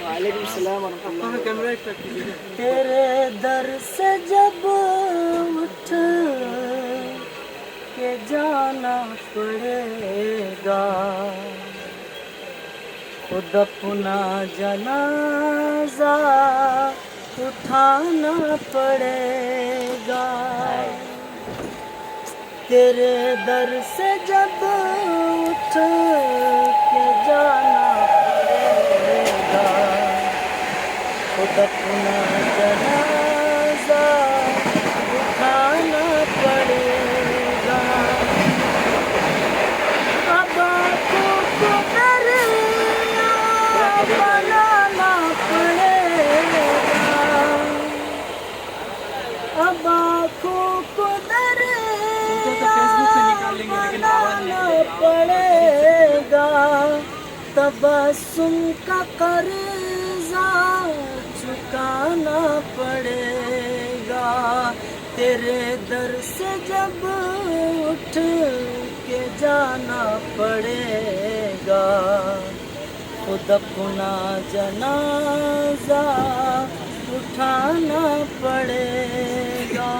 वालेकुम सलाम वरहमतुल्लाह। तेरे दर से जब उठ के जाना पड़ेगा, खुद अपना जनाजा उठाना पड़ेगा। तेरे दर से जब उठ के जाना पड़ेगा, खुद अपना जनाजा उठाना पड़ेगा। अब आँखों को दरिया बनाना पड़ेगा, अब आँखों को बनाना पड़ेगा। तबस्सुम का कर्जा चुकाना पड़ेगा। तेरे दर से जब उठ के जाना पड़ेगा, खुद अपना जनाजा उठाना पड़ेगा।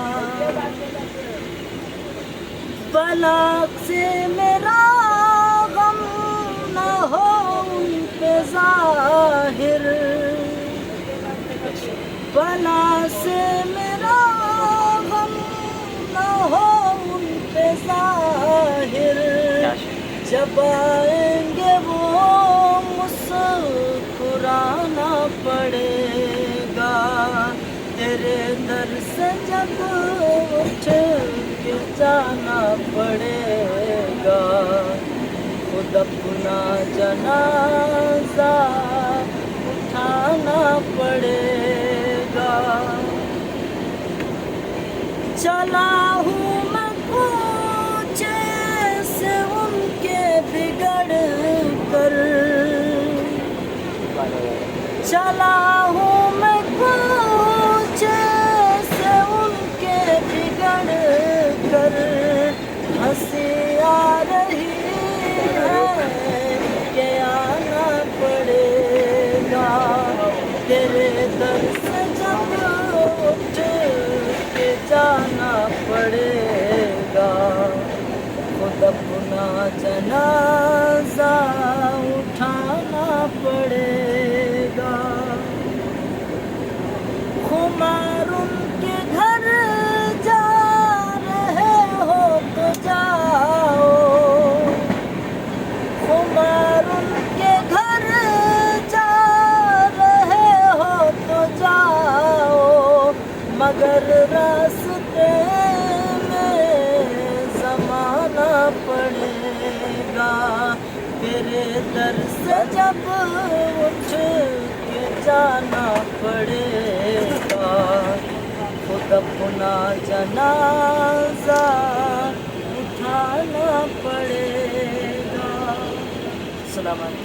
बलाग से मेरा गम न हो उन पे ज़ाहिर, बला से मेरा गम न हो उन पे ज़ाहिर। जब आएंगे वो मुस्कुराना पड़ेगा। तेरे दर से जब उठ के जाना पड़ेगा, खुद अपना जनाजा उठाना पड़ेगा। चला हूँ मैं कूचे से उनके बिगड़ कर, चला हूँ मैं कूचे से उनके बिगड़ कर। हंसी आ रही है कि आना पड़ेगा। तेरे दर से जब उठ के जाना पड़ेगा, खुद अपना जनाजा उठाना पड़ेगा। खुमार उनके घर जा रहे हो तो जाओ, खुमार उनके घर जा रहे हो तो जाओ, मगर रास्ते में ज़माना पड़ेगा। तेरे दर से जब उठ के जाना पड़ेगा, खुद अपना जनाजा उठाना पड़ेगा। सलाम अलैकुम।